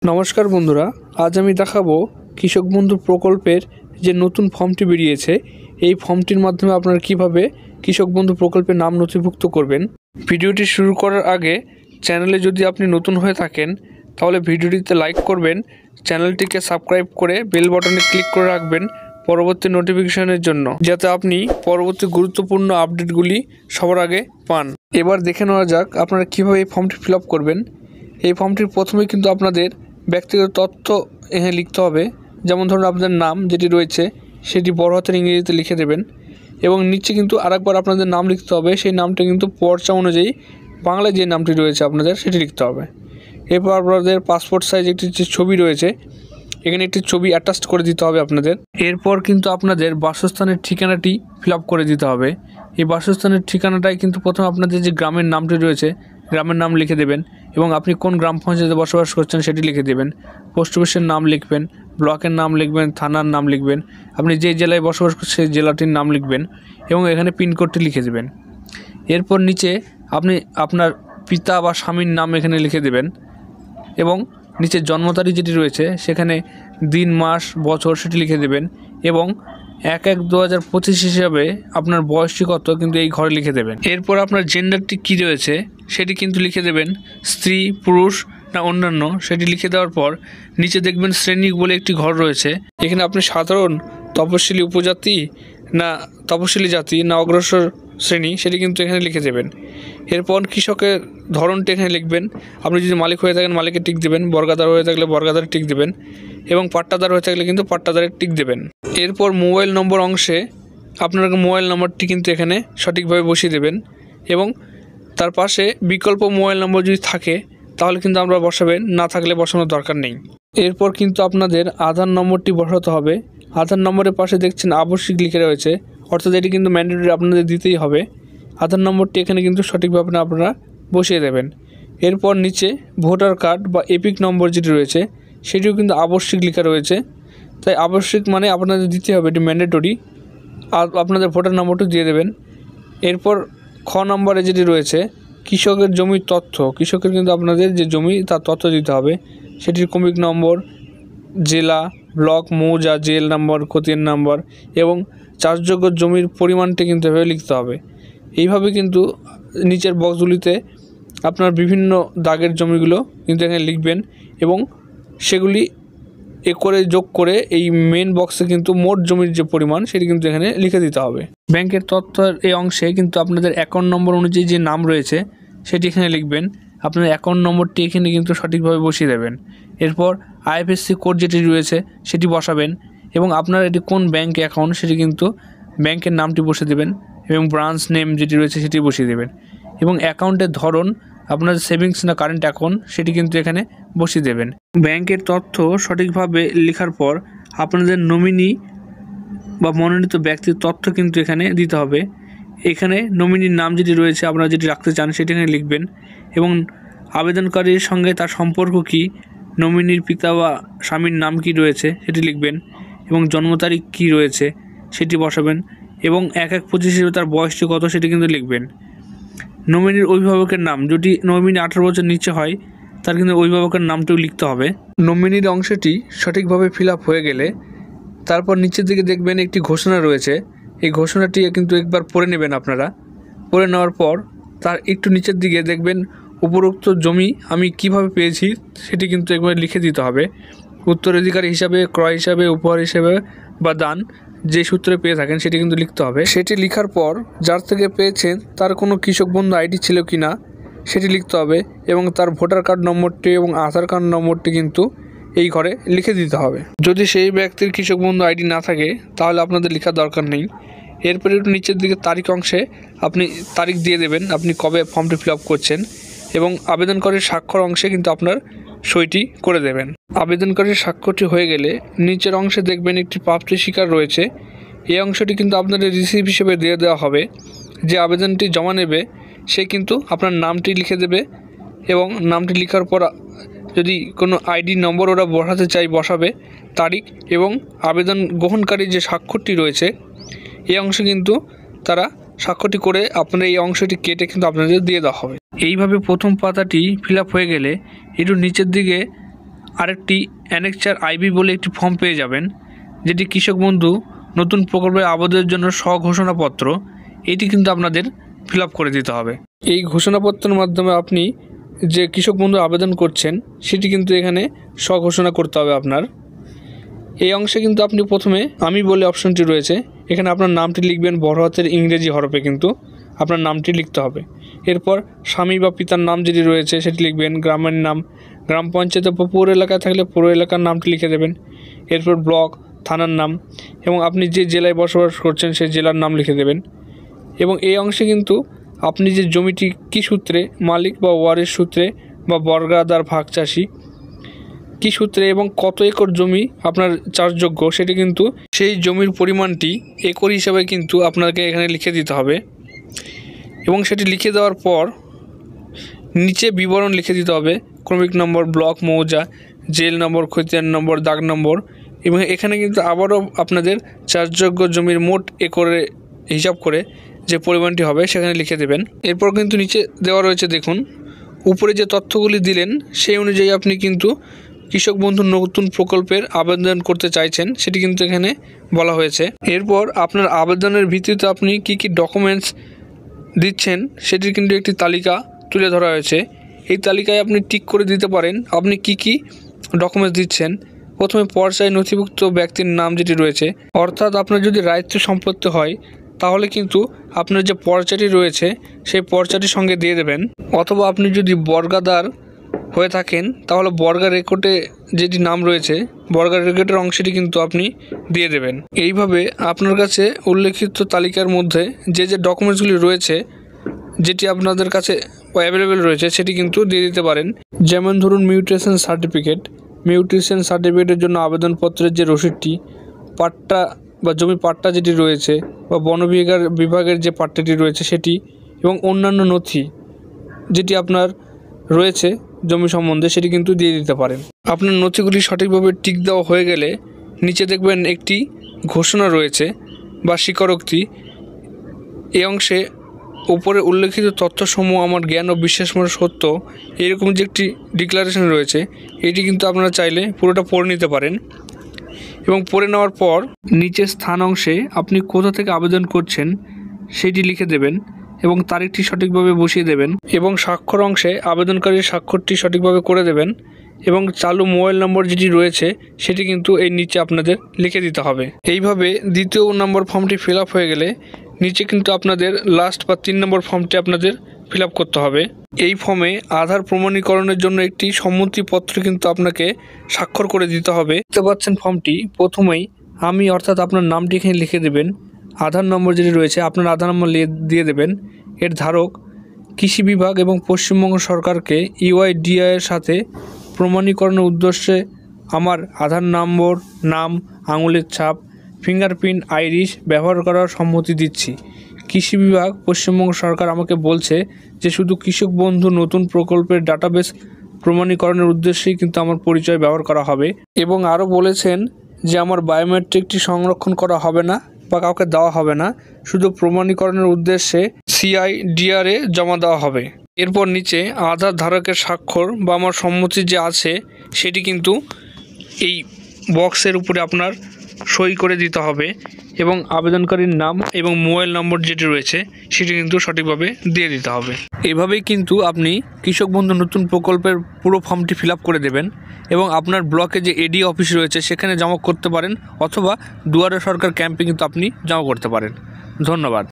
নমস্কার বন্ধুরা, আজ আমি দেখাবো কৃষক বন্ধু প্রকল্পের যে নতুন ফর্মটি বেরিয়েছে এই ফর্মটির মাধ্যমে আপনারা কিভাবে কৃষক বন্ধু প্রকল্পের নাম নথিভুক্ত করবেন। ভিডিওটি শুরু করার আগে চ্যানেলে যদি আপনি নতুন হয়ে থাকেন তাহলে ভিডিওটিতে লাইক করবেন, চ্যানেলটিকে সাবস্ক্রাইব করে বেল বাটনে ক্লিক করে রাখবেন পরবর্তী নোটিফিকেশনের জন্য, যাতে আপনি পরবর্তী গুরুত্বপূর্ণ আপডেটগুলি সবার আগে পান। এবার দেখে নেওয়া যাক আপনারা কীভাবে এই ফর্মটি ফিল আপ করবেন। এই ফর্মটির প্রথমে কিন্তু আপনাদের ব্যক্তিগত তথ্য এখানে লিখতে হবে। যেমন ধরুন আপনাদের নাম যেটি রয়েছে সেটি বড় হাতের ইংরেজিতে লিখে দেবেন এবং নিচে কিন্তু আরেকবার আপনাদের নাম লিখতে হবে। সেই নামটা কিন্তু পর্চা অনুযায়ী বাংলায় যে নামটি রয়েছে আপনাদের সেটি লিখতে হবে। এরপর আপনাদের পাসপোর্ট সাইজ একটি যে ছবি রয়েছে এখানে একটি ছবি অ্যাটাচ করে দিতে হবে আপনাদের। এরপর কিন্তু আপনাদের বাসস্থানের ঠিকানাটি ফিল আপ করে দিতে হবে। এই বাসস্থানের ঠিকানাটাই কিন্তু প্রথমে আপনাদের যে গ্রামের নামটি রয়েছে গ্রামের নাম লিখে দেবেন এবং আপনি কোন গ্রাম পঞ্চায়েতে বসবাস করছেন সেটি লিখে দেবেন। পোস্ট অফিসের নাম লিখবেন, ব্লকের নাম লিখবেন, থানার নাম লিখবেন, আপনি যে জেলায় বসবাস করছেন সেই জেলাটির নাম লিখবেন এবং এখানে পিনকোডটি লিখে দেবেন। এরপর নিচে আপনি আপনার পিতা বা স্বামীর নাম এখানে লিখে দেবেন এবং নিচে জন্ম তারিখ যেটি রয়েছে সেখানে দিন, মাস, বছর সেটি লিখে দেবেন এবং 1/1/2025 হিসাবে আপনার বয়সটি কত কিন্তু এই ঘরে লিখে দেবেন। এরপর আপনার জেন্ডারটি কী রয়েছে সেটি কিন্তু লিখে দেবেন, স্ত্রী, পুরুষ না অন্যান্য সেটি লিখে দেওয়ার পর নিচে দেখবেন শ্রেণী বলে একটি ঘর রয়েছে। এখানে আপনি সাধারণ, তপশিলি উপজাতি না তপশিলি জাতি না অগ্রসর শ্রেণী সেটি কিন্তু এখানে লিখে দেবেন। এরপর কৃষকের ধরনটি এখানে লিখবেন। আপনি যদি মালিক হয়ে থাকেন মালিকের টিক দেবেন, বর্গাদার হয়ে থাকলে বর্গাদার টিক দেবেন এবং পাট্টাদার হয়ে থাকলে কিন্তু পাট্টাদারের টিক দেবেন। এরপর মোবাইল নম্বর অংশে আপনার মোবাইল নম্বরটি কিন্তু এখানে সঠিকভাবে বসিয়ে দেবেন এবং তার পাশে বিকল্প মোবাইল নম্বর যদি থাকে তাহলে কিন্তু আমরা বসাবেন, না থাকলে বসানোর দরকার নেই। এরপর কিন্তু আপনাদের আধার নম্বরটি বসাতে হবে। আধার নম্বরের পাশে দেখছেন আবশ্যিক লিখে রয়েছে, অর্থাৎ এটি কিন্তু ম্যান্ডেটরি আপনাদের দিতেই হবে। আধার নম্বরটি এখানে কিন্তু সঠিকভাবে আপনারা বসিয়ে দেবেন। এরপর নিচে ভোটার কার্ড বা এপিক নম্বর যেটি রয়েছে সেটিও কিন্তু আবশ্যিক লেখা রয়েছে, তাই আবশ্যিক মানে আপনাদের দিতে হবে, এটি ম্যান্ডেটরি। আর আপনাদের ভোটার নম্বরটি দিয়ে দেবেন। এরপর খ নম্বরে যেটি রয়েছে কৃষকের জমির তথ্য, কৃষকের কিন্তু আপনাদের যে জমি তার তথ্য দিতে হবে, সেটির ক্রমিক নম্বর, জেলা, ব্লক, মৌজা, জেল নাম্বার, খতিয়ান নাম্বার এবং চাষযোগ্য জমির পরিমাণটি কিন্তু এভাবে লিখতে হবে। এইভাবে কিন্তু নিচের বক্সগুলিতে আপনার বিভিন্ন দাগের জমিগুলো কিন্তু এখানে লিখবেন এবং সেগুলি করে যোগ করে এই মেন বক্সে কিন্তু মোট জমির যে পরিমাণ সেটি কিন্তু এখানে লিখে দিতে হবে। ব্যাংকের তথ্যের এই অংশে কিন্তু আপনাদের অ্যাকাউন্ট নম্বর অনুযায়ী যে নাম রয়েছে সেটি এখানে লিখবেন। আপনার অ্যাকাউন্ট নম্বরটি এখানে কিন্তু সঠিকভাবে বসিয়ে দেবেন। এরপর আইএফএসসি কোড যেটি রয়েছে সেটি বসাবেন এবং আপনার এটি কোন ব্যাংক অ্যাকাউন্ট সেটি কিন্তু ব্যাংকের নামটি বসিয়ে দেবেন এবং ব্রাঞ্চ নেম যেটি রয়েছে সেটি বসিয়ে দেবেন এবং অ্যাকাউন্টের ধরন আপনার সেভিংস না কারেন্ট অ্যাকাউন্ট সেটি কিন্তু এখানে বসিয়ে দেবেন। ব্যাংকের তথ্য সঠিকভাবে লেখার পর আপনাদের নমিনি বা মনোনীত ব্যক্তির তথ্য কিন্তু এখানে দিতে হবে। এখানে নমিনির নাম যেটি রয়েছে আপনারা যেটি রাখতে চান সেটি এখানে লিখবেন এবং আবেদনকারীর সঙ্গে তার সম্পর্ক কী, নমিনির পিতা বা স্বামীর নাম কি রয়েছে সেটি লিখবেন এবং জন্ম তারিখ কী রয়েছে সেটি বসাবেন এবং 1/1/25 হিসেবে তার বয়সটি কত সেটি কিন্তু লিখবেন। নমিনির অভিভাবকের নাম, যদি নমিনি 18 বছর নিচে হয় তার কিন্তু অভিভাবকের নামটিও লিখতে হবে। নমিনির অংশটি সঠিকভাবে ফিল আপ হয়ে গেলে তারপর নিচের দিকে দেখবেন একটি ঘোষণা রয়েছে। এই ঘোষণাটি কিন্তু একবার পড়ে নেবেন আপনারা। পড়ে নেওয়ার পর তার একটু নিচের দিকে দেখবেন উপরোক্ত জমি আমি কিভাবে পেয়েছি সেটি কিন্তু একবার লিখে দিতে হবে। উত্তরাধিকারী হিসাবে, ক্রয় হিসাবে, উপহার হিসাবে বা দান যে সূত্রে পেয়ে থাকেন সেটি কিন্তু লিখতে হবে। সেটি লেখার পর যার থেকে পেয়েছেন তার কোনো কৃষক বন্ধু আইডি ছিল কি না সেটি লিখতে হবে এবং তার ভোটার কার্ড নম্বরটি এবং আধার কার্ড নম্বরটি কিন্তু এই ঘরে লিখে দিতে হবে। যদি সেই ব্যক্তির কৃষক বন্ধু আইডি না থাকে তাহলে আপনাদের লেখার দরকার নেই। এরপরে একটু নিচের দিকে তারিখ অংশে আপনি তারিখ দিয়ে দেবেন আপনি কবে ফর্মটি ফিল আপ করছেন এবং আবেদনকারীর স্বাক্ষর অংশে কিন্তু আপনার সইটি করে দেবেন। আবেদনকারীর স্বাক্ষরটি হয়ে গেলে নিচের অংশে দেখবেন একটি প্রাপ্তি স্বীকার রয়েছে। এই অংশটি কিন্তু আপনাদের রিসিভ হিসেবে দিয়ে দেওয়া হবে। যে আবেদনটি জমা নেবে সে কিন্তু আপনার নামটি লিখে দেবে এবং নামটি লেখার পর যদি কোনো আইডি নম্বর ওরা বসাতে চাই বসাবে, তারিখ এবং আবেদন গ্রহণকারী যে স্বাক্ষরটি রয়েছে এই অংশে কিন্তু তারা স্বাক্ষরটি করে আপনার এই অংশটি কেটে কিন্তু আপনাদের দিয়ে দেওয়া হবে। এইভাবে প্রথম পাতাটি ফিল আপ হয়ে গেলে একটু নিচের দিকে আরেকটি অ্যানেক্সার আইবি বলে একটি ফর্ম পেয়ে যাবেন, যেটি কৃষক বন্ধু নতুন প্রকল্পের আবেদনের জন্য স্বঘোষণাপত্র। এটি কিন্তু আপনাদের ফিল আপ করে দিতে হবে। এই ঘোষণাপত্রের মাধ্যমে আপনি যে কৃষক বন্ধু আবেদন করছেন সেটি কিন্তু এখানে স্বঘোষণা করতে হবে আপনার। এই অংশে কিন্তু আপনি প্রথমে আমি বলে অপশনটি রয়েছে, এখানে আপনার নামটি লিখবেন বড় হাতের ইংরেজি হরফে, কিন্তু আপনার নামটি লিখতে হবে। এরপর স্বামী বা পিতার নাম যেটি রয়েছে সেটি লিখবেন, গ্রামের নাম, গ্রাম পঞ্চায়েত বা পৌর এলাকায় থাকলে পৌর এলাকার নামটি লিখে দেবেন। এরপর ব্লক, থানার নাম এবং আপনি যে জেলায় বসবাস করছেন সেই জেলার নাম লিখে দেবেন। এবং এই অংশে কিন্তু আপনি যে জমিটি কী সূত্রে মালিক বা ওয়ারিশ সূত্রে বা বর্গাদার ভাগ চাষি কী সূত্রে এবং কত একর জমি আপনার চাষযোগ্য সেটি কিন্তু সেই জমির পরিমাণটি একর হিসাবে কিন্তু আপনাকে এখানে লিখে দিতে হবে। এবং সেটি লিখে দেওয়ার পর নিচে বিবরণ লিখে দিতে হবে, ক্রমিক নম্বর, ব্লক, মৌজা, জেল নম্বর, খতিয়ান নম্বর, দাগ নম্বর। এবং এখানে কিন্তু আবারও আপনাদের চাষযোগ্য জমির মোট একরে হিসাব করে যে পরিমাণটি হবে সেখানে লিখে দেবেন। এরপর কিন্তু নিচে দেওয়া রয়েছে, দেখুন উপরে যে তথ্যগুলি দিলেন সেই অনুযায়ী আপনি কিন্তু কৃষক বন্ধু নতুন প্রকল্পের আবেদন করতে চাইছেন সেটি কিন্তু এখানে বলা হয়েছে। এরপর আপনার আবেদনের ভিত্তিতে আপনি কি কি ডকুমেন্টস দিচ্ছেন সেটির কিন্তু একটি তালিকা তুলে ধরা হয়েছে। এই তালিকায় আপনি টিক করে দিতে পারেন আপনি কি কি ডকুমেন্টস দিচ্ছেন। প্রথমে পর্যায়ে নথিভুক্ত ব্যক্তির নাম যেটি রয়েছে, অর্থাৎ আপনার যদি রায়িত্ব সম্পত্তি হয় তাহলে কিন্তু আপনার যে পর্চাটি রয়েছে সেই পর্চাটির সঙ্গে দিয়ে দেবেন। অথবা আপনি যদি বর্গাদার হয়ে থাকেন তাহলে বর্গা রেকর্ডে যেটি নাম রয়েছে বর্গা রেকর্ডের অংশটি কিন্তু আপনি দিয়ে দেবেন। এইভাবে আপনার কাছে উল্লেখিত তালিকার মধ্যে যে যে ডকুমেন্টসগুলি রয়েছে যেটি আপনাদের কাছে অ্যাভেলেবেল রয়েছে সেটি কিন্তু দিয়ে দিতে পারেন। যেমন ধরুন মিউটেশন সার্টিফিকেট, মিউটেশন সার্টিফিকেটের জন্য আবেদনপত্রের যে রসিদটি, পাট্টা বা জমি পাট্টা যেটি রয়েছে বা বন বিভাগের যে পাট্টাটি রয়েছে সেটি, এবং অন্যান্য নথি যেটি আপনার রয়েছে জমি সম্বন্ধে সেটি কিন্তু দিয়ে দিতে পারেন। আপনার নথিগুলি সঠিকভাবে টিক দেওয়া হয়ে গেলে নিচে দেখবেন একটি ঘোষণা রয়েছে বা স্বীকারোক্তি। এই অংশে উপরে উল্লেখিত তথ্যসমূহ আমার জ্ঞান ও বিশ্বাস মতো সত্য, এরকম যে একটি ডিক্লারেশন রয়েছে এটি কিন্তু আপনারা চাইলে পুরোটা পড়ে নিতে পারেন। এবং পড়ে নেওয়ার পর নিচের স্থান অংশে আপনি কোথা থেকে আবেদন করছেন সেটি লিখে দেবেন এবং তারিখটি সঠিকভাবে বসিয়ে দেবেন। এবং স্বাক্ষর অংশে আবেদনকারীর স্বাক্ষরটি সঠিকভাবে করে দেবেন এবং চালু মোবাইল নম্বর যেটি রয়েছে সেটি কিন্তু এই নিচে আপনাদের লিখে দিতে হবে। এইভাবে দ্বিতীয় নম্বর ফর্মটি ফিল আপ হয়ে গেলে নিচে কিন্তু আপনাদের লাস্ট বা 3 নম্বর ফর্মটি আপনাদের ফিল আপ করতে হবে। এই ফর্মে আধার প্রমাণীকরণের জন্য একটি সম্মতিপত্র কিন্তু আপনাকে স্বাক্ষর করে দিতে হবে। দেখতে পাচ্ছেন ফর্মটি, প্রথমেই আমি অর্থাৎ আপনার নামটি এখানে লিখে দেবেন, আধার নম্বর যেটি রয়েছে আপনার আধার নম্বর দিয়ে দেবেন। এর ধারক কৃষি বিভাগ এবং পশ্চিমবঙ্গ সরকারকে ইউআইডিআই এর সাথে প্রমাণীকরণের উদ্দেশ্যে আমার আধার নম্বর, নাম, আঙুলের ছাপ, ফিঙ্গারপ্রিন্ট, আইরিশ ব্যবহার করার সম্মতি দিচ্ছি। কৃষি বিভাগ পশ্চিমবঙ্গ সরকার আমাকে বলছে যে শুধু কৃষক বন্ধু নতুন প্রকল্পের ডাটাবেস প্রমাণীকরণের উদ্দেশ্যেই কিন্তু আমার পরিচয় ব্যবহার করা হবে। এবং আরও বলেছেন যে আমার বায়োমেট্রিকটি সংরক্ষণ করা হবে না বা কাউকে দেওয়া হবে না, শুধু প্রমাণীকরণের উদ্দেশ্যে CIDR এ জমা দেওয়া হবে। এরপর নিচে আধার ধারকের স্বাক্ষর বা আমার সম্মতি যে আছে সেটি কিন্তু এই বক্সের উপরে আপনার সই করে দিতে হবে এবং আবেদনকারীর নাম এবং মোবাইল নম্বর যেটি রয়েছে সেটি কিন্তু সঠিকভাবে দিয়ে দিতে হবে। এভাবেই কিন্তু আপনি কৃষক বন্ধু নতুন প্রকল্পের পুরো ফর্মটি ফিল আপ করে দেবেন এবং আপনার ব্লকে যে AD অফিস রয়েছে সেখানে জমা করতে পারেন, অথবা দুয়ারে সরকার ক্যাম্পে কিন্তু আপনি জমা করতে পারেন। ধন্যবাদ।